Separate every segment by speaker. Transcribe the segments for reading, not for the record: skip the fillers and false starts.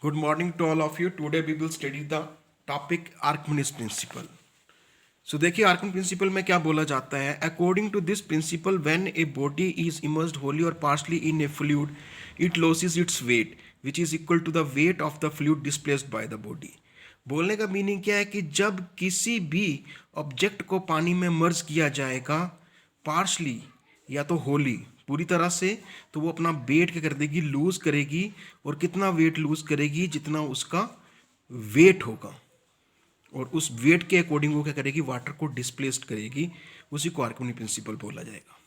Speaker 1: Good morning to all of you. Today we will study the topic Archimedes principle. So देखिए आर्किन principal में क्या बोला जाता है. According to this principle when a body is immersed wholly और partially in a fluid it loses its weight which is equal to the weight of the fluid displaced by the body. बोलने का meaning क्या है कि जब किसी भी object को पानी में मर्ज किया जाएगा पार्शली या तो होली पूरी तरह से, तो वो अपना वेट क्या कर देगी, लूज करेगी. और कितना वेट लूज करेगी, जितना उसका वेट होगा, और उस वेट के अकॉर्डिंग वो क्या करेगी, वाटर को डिस्प्लेस्ड करेगी. उसी को आर्किमेडिस प्रिंसिपल बोला जाएगा.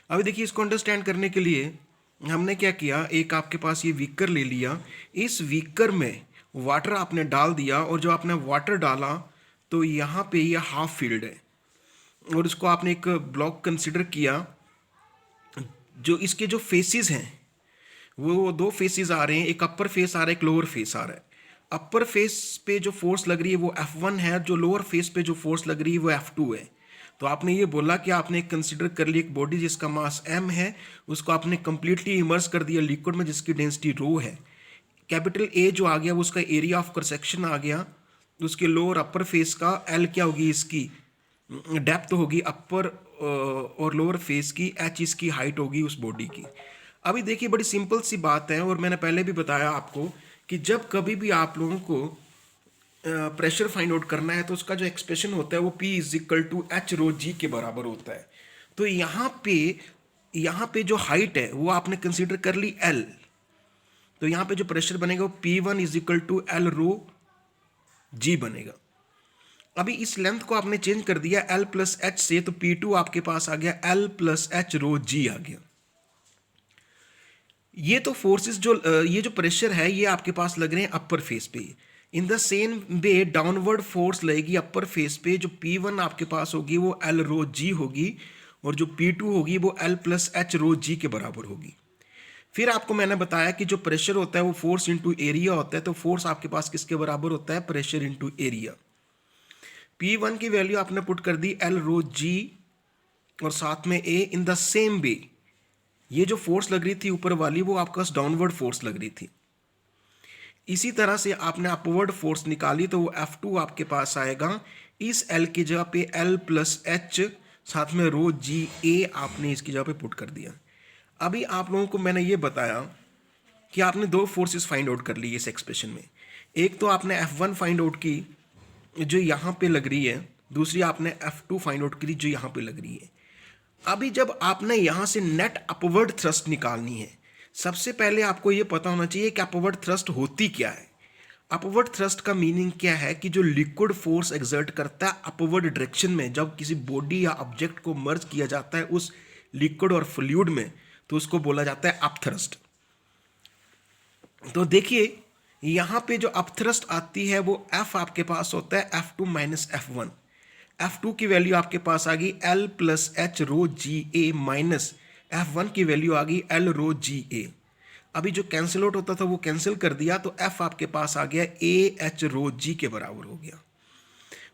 Speaker 1: अभी देखिए इसको अंडरस्टैंड करने के लिए हमने क्या किया, एक आपके पास ये बीकर ले लिया. इस बीकर में वाटर आपने डाल दिया, और जो आपने वाटर डाला तो यहाँ पे ये हाफ फील्ड है, और इसको आपने एक ब्लॉक कंसिडर किया. जो इसके जो फेसेस हैं वो दो फेसेस आ रहे हैं, एक अपर फेस आ रहा है, एक लोअर फेस आ रहा है. अपर फेस पे जो फोर्स लग रही है वो F1 है, जो लोअर फेस पे जो फोर्स लग रही है वो F2 है. तो आपने ये बोला कि आपने कंसिडर कर ली एक बॉडी जिसका मास m है, उसको आपने कंप्लीटली इमर्स कर दिया लिक्विड में जिसकी डेंसिटी रो है. कैपिटल A जो आ गया वो उसका एरिया ऑफ क्रॉस सेक्शन आ गया. उसके लोअर अपर फेस का L क्या होगी, इसकी डेप्थ होगी अपर और लोअर फेस की, h इसकी हाइट होगी उस बॉडी की. अभी देखिए बड़ी सिंपल सी बात है, और मैंने पहले भी बताया आपको कि जब कभी भी आप लोगों को प्रेशर फाइंड आउट करना है तो उसका जो एक्सप्रेशन होता है वो P is equal to h rho g के बराबर होता है. तो यहाँ पे जो हाइट है वो आपने कंसीडर कर ली L. तो यहाँ पे जो प्रेशर बनेगा वो P1 is equal to L rho G बनेगा. अभी इस लेंथ को आपने चेंज कर दिया L प्लस एच से, तो P2 आपके पास आ गया L प्लस एच रो जी आ गया. ये तो फोर्सेस जो ये जो प्रेशर है ये आपके पास लग रहे हैं अपर फेस पे. इन the same way downward force लगेगी अपर फेस पे. जो P1 आपके पास होगी वो L रो जी होगी, और जो P2 होगी वो L plus H rho g के बराबर होगी. फिर आपको मैंने बताया कि जो प्रेशर होता है वो फोर्स इंटू एरिया होता है. तो फोर्स आपके पास किसके बराबर होता है, प्रेशर इंटू एरिया. P1 की वैल्यू आपने पुट कर दी L रो जी और साथ में A. इन द सेम वे ये जो फोर्स लग रही थी ऊपर वाली वो आपके पास डाउनवर्ड फोर्स लग रही थी. इसी तरह से आपने अपवर्ड फोर्स निकाली तो वो F2 आपके पास आएगा. इस L की जगह पे L प्लस एच साथ में रो जी A आपने इसकी जगह पे पुट कर दिया. अभी आप लोगों को मैंने ये बताया कि आपने दो फोर्सेस फाइंड आउट कर ली इस एक्सप्रेशन में. एक तो आपने F1 फाइंड आउट की जो यहाँ पे लग रही है, दूसरी आपने F2 फाइंड आउट करी जो यहाँ पे लग रही है. अभी जब आपने यहाँ से नेट अपवर्ड थ्रस्ट निकालनी है, सबसे पहले आपको ये पता होना चाहिए कि अपवर्ड थ्रस्ट होती क्या है. अपवर्ड थ्रस्ट का मीनिंग क्या है कि जो लिक्विड फोर्स एक्सर्ट करता है अपवर्ड डायरेक्शन में, जब किसी बॉडी या ऑब्जेक्ट को मर्ज किया जाता है उस लिक्विड और फ्लूइड में, तो उसको बोला जाता है अपथ्रस्ट. तो देखिए यहाँ पे जो अपथ्रस्ट आती है वो F आपके पास होता है F2 माइनस F1. F2 की वैल्यू आपके पास आ गई L प्लस एच रो जी ए माइनस F1 की वैल्यू आ गई L रो जी ए. अभी जो कैंसिल आउट होता था वो कैंसिल कर दिया, तो F आपके पास आ गया A एच रो जी के बराबर हो गया.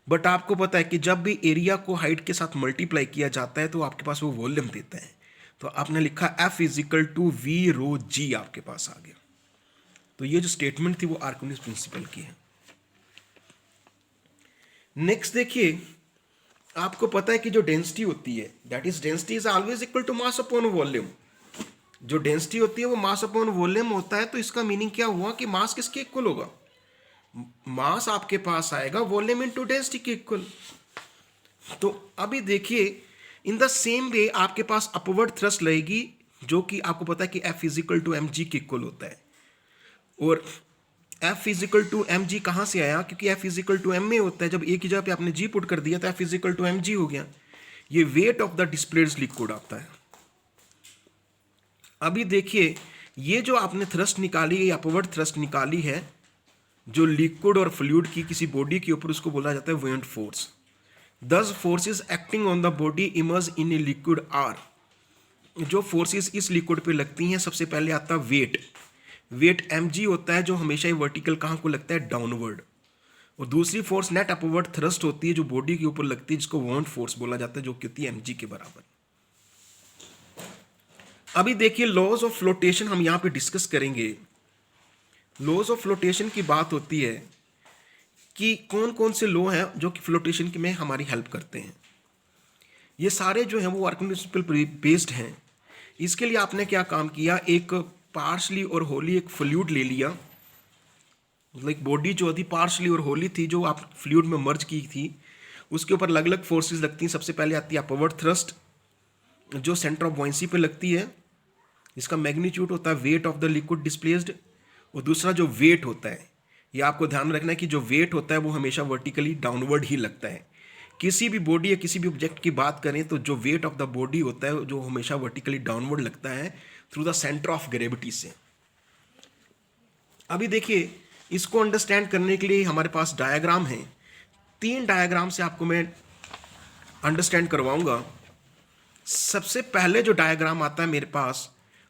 Speaker 1: बट आपको पता है कि जब भी एरिया को हाइट के साथ मल्टीप्लाई किया जाता है तो आपके पास वो वॉल्यूम देता है. तो आपने लिखा F is equal to V rho G आपके पास आ गया. तो ये जो स्टेटमेंट थी वो आर्किमेडिस प्रिंसिपल की है. नेक्स्ट देखिए, आपको पता है कि जो डेंसिटी होती है that is density is always equal to mass upon volume. जो डेंसिटी होती है वो मास अपॉन वॉल्यूम होता है. तो इसका मीनिंग क्या हुआ कि मास किसके इक्वल होगा, मास आपके पास आएगा वॉल्यूम इनटू डेंसिटी के इक्वल. तो अभी देखिए इन द सेम वे आपके पास अपवर्ड थ्रस्ट लगेगी जो कि आपको पता है कि F is equal to M G के इक्वल होता है. और F is equal to M G कहाँ से आया, क्योंकि F is equal to M में होता है. जब एक ही जगह पे आपने G पुट कर दिया तो F is equal to M G हो गया. ये weight of the displaced liquid आता है. अभी देखिए ये जो आपने थ्रस्ट निकाली है, अपवर्ड थ्रस्ट निकाली है जो लिक्विड और फ्लूइड की किसी बॉडी के ऊपर, उसको बोला जाता है buoyant force. These forces acting on the body immerse in a liquid are. जो फोर्सेस इस लिक्विड पे लगती हैं, सबसे पहले आता है वेट. वेट mg होता है जो हमेशा ही वर्टिकल कहाँ को लगता है, डाउनवर्ड. और दूसरी फोर्स नेट अपवर्ड थ्रस्ट होती है जो बॉडी के ऊपर लगती है जिसको वॉन्ट फोर्स बोला जाता है, जो कि होती है mg के बराबर. अभी देखिए लॉज ऑफ फ्लोटेशन हम यहाँ पे डिस्कस करेंगे. लॉज ऑफ फ्लोटेशन की बात होती है कि कौन कौन से लॉ हैं जो कि फ्लोटेशन में हमारी हेल्प करते हैं। ये सारे जो हैं वो वर्किंग प्रिंसिपल बेस्ड हैं। इसके लिए आपने क्या काम किया, एक पार्शली और होली एक फ्लूइड ले लिया, मतलब एक बॉडी जो थी पार्शली और होली थी जो आप फ्लूइड में मर्ज की थी, उसके ऊपर अलग अलग फोर्सेस लगती हैं। सबसे पहले आती है अपवर्ड थ्रस्ट जो सेंटर ऑफ बॉयंसी पे लगती है, इसका मैग्नीट्यूड होता है wait of the liquid displaced. और दूसरा जो वेट होता है, ये आपको ध्यान में रखना है कि जो वेट होता है वो हमेशा वर्टिकली डाउनवर्ड ही लगता है। किसी भी बॉडी या किसी भी ऑब्जेक्ट की बात करें तो जो वेट ऑफ द बॉडी होता है जो हमेशा वर्टिकली डाउनवर्ड लगता है through the centre of gravity से। अभी देखिए, इसको अंडरस्टैंड करने के लिए हमारे पास डायग्राम है। 3 डायग्राम से आपको मैं अंडरस्टैंड करवाऊंगा। सबसे पहले जो डायग्राम आता है मेरे पास,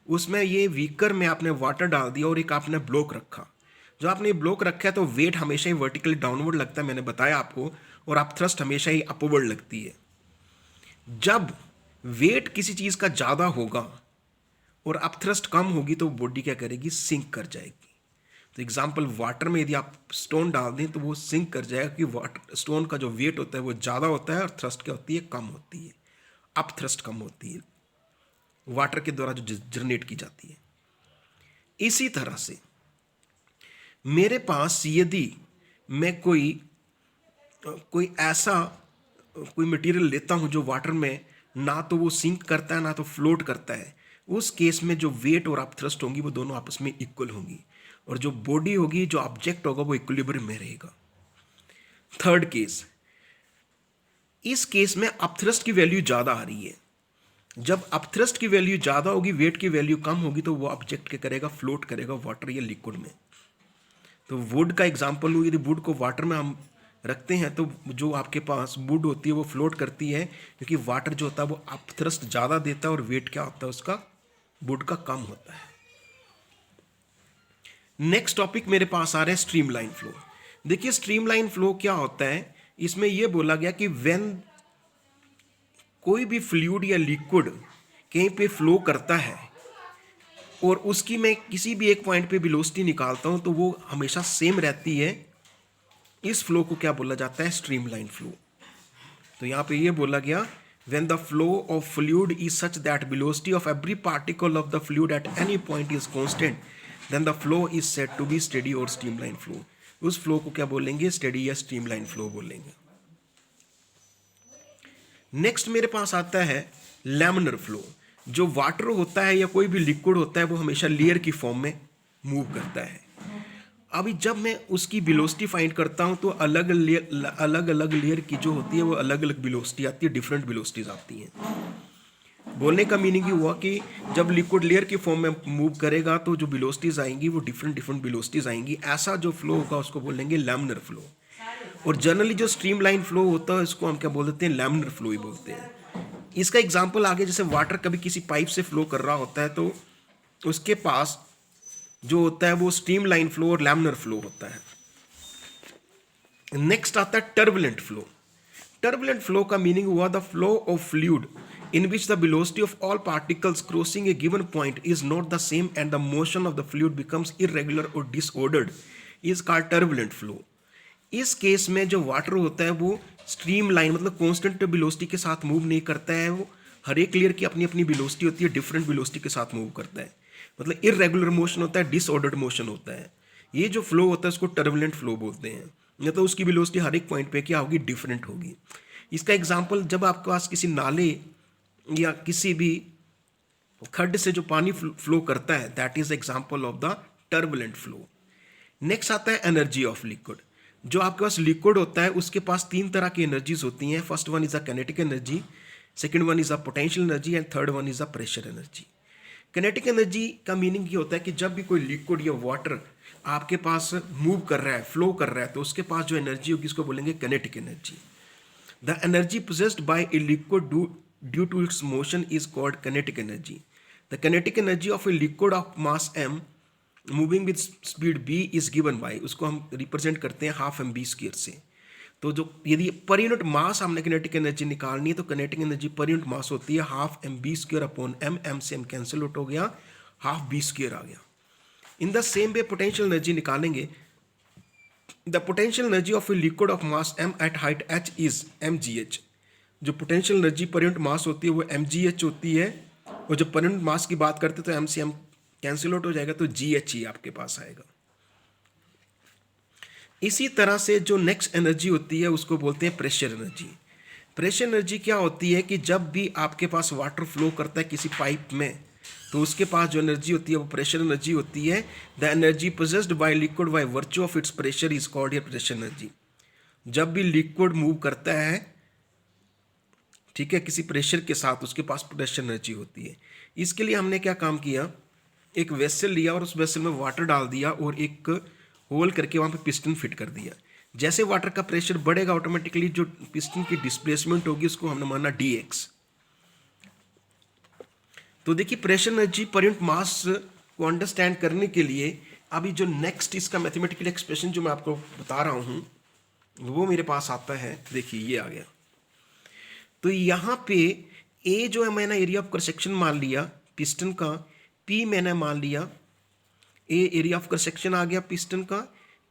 Speaker 1: उसमें ये बीकर में आपने वाटर डाल दिया और एक आपने ब्लॉक रखा। जो आपने ब्लॉक रखा है तो वेट हमेशा ही वर्टिकली डाउनवर्ड लगता है, मैंने बताया आपको, और आप थ्रस्ट हमेशा ही अपवर्ड लगती है। जब वेट किसी चीज़ का ज़्यादा होगा और अप थ्रस्ट कम होगी तो बॉडी क्या करेगी, सिंक कर जाएगी। तो एग्जाम्पल, वाटर में यदि आप स्टोन डाल दें तो वो सिंक कर जाएगा कि वाटर स्टोन का जो वेट होता है वो ज़्यादा होता है और थ्रस्ट क्या होती है, कम होती है, अप थ्रस्ट कम होती है, वाटर के द्वारा जो जनरेट की जाती है। इसी तरह से मेरे पास यदि मैं कोई ऐसा कोई मटेरियल लेता हूं जो वाटर में ना तो वो सिंक करता है ना तो फ्लोट करता है, उस केस में जो वेट और अप थ्रस्ट होंगी वो दोनों आपस में इक्वल होंगी और जो बॉडी होगी, जो ऑब्जेक्ट होगा वो इक्विलिब्रियम में रहेगा। थर्ड केस, इस केस में अप थ्रस्ट की वैल्यू ज़्यादा आ रही है। जब अप थ्रस्ट की वैल्यू ज़्यादा होगी, वेट की वैल्यू कम होगी, तो वो ऑब्जेक्ट क्या करेगा, फ्लोट करेगा वाटर या लिक्विड में। तो वुड का एग्जांपल हुई, यदि वुड को वाटर में हम रखते हैं तो जो आपके पास वुड होती है वो फ्लोट करती है, क्योंकि वाटर जो होता है वो अप थ्रस्ट ज़्यादा देता है और वेट क्या होता है उसका, वुड का, कम होता है। नेक्स्ट टॉपिक मेरे पास आ रहा है स्ट्रीमलाइन फ्लो। देखिए स्ट्रीमलाइन फ्लो क्या होता है, इसमें यह बोला गया कि व्हेन कोई भी फ्लूइड या लिक्विड कहीं पे फ्लो करता है और उसकी मैं किसी भी एक पॉइंट पे वेलोसिटी निकालता हूं तो वो हमेशा सेम रहती है, इस फ्लो को क्या बोला जाता है, स्ट्रीमलाइन फ्लो। तो यहां पे ये बोला गया, when the flow of fluid is such that velocity of every particle of the fluid at any point is constant, then the flow is said to be steady or streamline flow। उस flow को क्या बोलेंगे, steady या streamline flow बोलेंगे। Next मेरे पास आता है laminar flow. जो वाटर होता है या कोई भी लिक्विड होता है वो हमेशा लेयर की फॉर्म में मूव करता है। अभी जब मैं उसकी वेलोसिटी फाइंड करता हूं तो अलग अलग लेयर की जो होती है वो अलग अलग वेलोसिटी आती है, डिफरेंट वेलोसिटीज आती हैं। बोलने का मीनिंग ये हुआ कि जब लिक्विड लेयर की फॉर्म में मूव करेगा तो जो वेलोसिटीज आएंगी वो डिफरेंट वेलोसिटीज आएंगी। ऐसा जो फ्लो होगा उसको बोलेंगे लैमिनर फ्लो। और जनरली जो स्ट्रीमलाइन फ्लो होता है इसको हम क्या बोल देते हैं, लैमिनर फ्लो ही बोलते हैं। इसका एग्जांपल आगे, जैसे वाटर कभी किसी पाइप से फ्लो कर रहा होता है तो उसके पास जो होता है वो स्ट्रीमलाइन फ्लो और लैमिनर फ्लो होता है। नेक्स्ट आता है टर्बुलेंट फ्लो। टर्बुलेंट फ्लो का मीनिंग हुआ the flow of fluid in which the velocity of all particles crossing a given point is not the same and the motion of the fluid becomes irregular or disordered is called turbulent flow। इस case में जो water होता है वो stream line मतलब constant velocity के साथ move नहीं करता है, वो हर एक लेयर की अपनी अपनी वेलोसिटी होती है, डिफरेंट वेलोसिटी के साथ मूव करता है, मतलब इरेगुलर मोशन होता है, डिसऑर्डर्ड मोशन होता है। ये जो फ्लो होता है उसको टर्बुलेंट फ्लो बोलते हैं, या तो उसकी वेलोसिटी हर एक पॉइंट पे क्या होगी, डिफरेंट होगी। इसका एग्जांपल, जब आपके पास किसी नाले या किसी भी खड्ड से जो पानी फ्लो करता है, that is example of the turbulent flow. Next आता है एनर्जी ऑफ लिक्विड। जो आपके पास लिक्विड होता है उसके पास 3 तरह की एनर्जीज होती हैं। First one is a kinetic energy, second one is a potential energy and third one is a pressure energy. Kinetic energy का मीनिंग ये होता है कि जब भी कोई लिक्विड या वाटर आपके पास मूव कर रहा है, फ्लो कर रहा है, तो उसके पास जो एनर्जी होगी इसको बोलेंगे kinetic energy. The energy possessed by a liquid due to its motion is called kinetic energy। The kinetic energy of a liquid of mass m moving with speed b is given by, उसको हम represent करते हैं half m v square से। तो जो यदि पर unit मास हमने किनेटिक एनर्जी निकालनी है तो kinetic energy per unit mass होती है half m v square upon m, m से एम कैंसिल आउट हो गया, हाफ बी स्क्वायर आ गया। In the same way potential energy निकालेंगे, the potential energy of a liquid of mass m at height h is mgh। जो potential energy per unit mass होती है वो mgh होती है, और जब पर यूनिट मास की बात करते हैं तो m से m कैंसिल आउट हो जाएगा, तो gh ही आपके पास आएगा। इसी तरह से जो नेक्स्ट एनर्जी होती है उसको बोलते हैं प्रेशर एनर्जी। प्रेशर एनर्जी क्या होती है कि जब भी आपके पास वाटर फ्लो करता है किसी पाइप में, तो उसके पास जो एनर्जी होती है वो प्रेशर एनर्जी होती है। The energy possessed by liquid by virtue of its pressure is called your pressure energy. जब भी लिक्विड मूव करता है, ठीक है, किसी प्रेशर के साथ, उसके पास प्रेशर एनर्जी होती है। इसके लिए हमने क्या काम किया, एक वेसल लिया और उस वेसल में वाटर डाल दिया और एक होल करके वहाँ पे पिस्टन फिट कर दिया। जैसे वाटर का प्रेशर बढ़ेगा, ऑटोमेटिकली जो पिस्टन की डिस्प्लेसमेंट होगी उसको हमने माना dx। तो देखिए प्रेशर एनर्जी पर यूनिट मास को अंडरस्टैंड करने के लिए अभी जो नेक्स्ट इसका मैथमेटिकल एक्सप्रेशन जो मैं आपको बता रहा हूँ वो मेरे पास आता है। देखिए ये आ गया। तो यहाँ पे ए जो है मैंने एरिया ऑफ क्रॉस सेक्शन मान लिया पिस्टन का, पी मैंने मान लिया, A area of cross section आ गया पिस्टन का,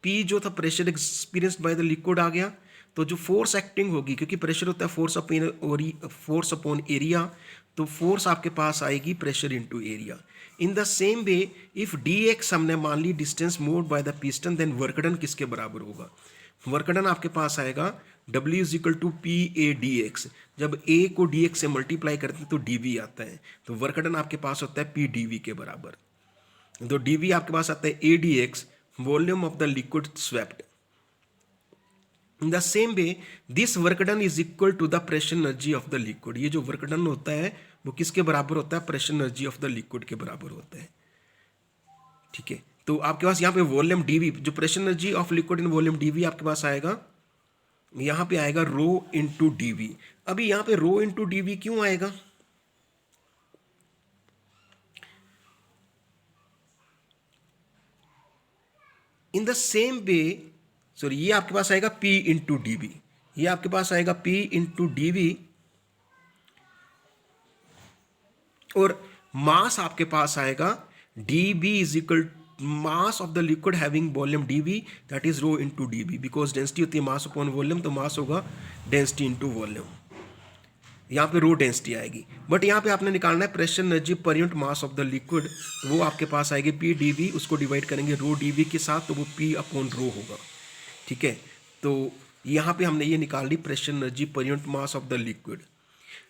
Speaker 1: पी जो था pressure experienced by the liquid आ गया। तो जो फोर्स एक्टिंग होगी, क्योंकि प्रेशर होता है फोर्स अपॉन एरिया, तो फोर्स आपके पास आएगी pressure into area. In the same way if dx हमने मान ली distance moved by the piston, then work done किसके बराबर होगा, वर्क डन आपके पास आएगा W is equal to P A D X. जब a को dx से मल्टीप्लाई करते हैं तो dv आता है, तो वर्क डन आपके पास होता है p dv के बराबर। तो dv आपके पास आता है a dx, volume of the liquid swept. In the same way this work done is equal to the pressure energy of the liquid. ये जो वर्क डन होता है वो किसके बराबर होता है, pressure energy of the liquid के बराबर होता है। ठीक है, तो आपके पास यहाँ पे वॉल्यूम dv, जो pressure energy of liquid in volume dv आपके पास आएगा, यहाँ पे आएगा रो इंटू dv। अभी यहाँ पे रो इंटू dv क्यों आएगा, इन द सेम वे, सॉरी ये आपके पास आएगा P इंटू डी, ये आपके पास आएगा P इंटू डी, और मास आपके पास आएगा dB is equal mass of the liquid having volume dV, that is rho into dB। Because density होती है मास अपॉन वॉल्यूम, तो मास होगा डेंसिटी इंटू वॉल्यूम। यहाँ पे रो डेंसिटी आएगी, बट यहाँ पे आपने निकालना है pressure energy per unit mass of the liquid, वो आपके पास आएगी P dV, उसको डिवाइड करेंगे रो dV के साथ, तो वो P अपॉन रो होगा। ठीक है, तो यहाँ पे हमने ये निकाल ली pressure energy per unit mass of the liquid.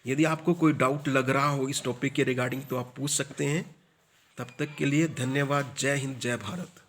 Speaker 1: यदि आपको कोई डाउट लग रहा हो इस टॉपिक के रिगार्डिंग तो आप पूछ सकते हैं। तब तक के लिए धन्यवाद। जय हिंद, जय भारत।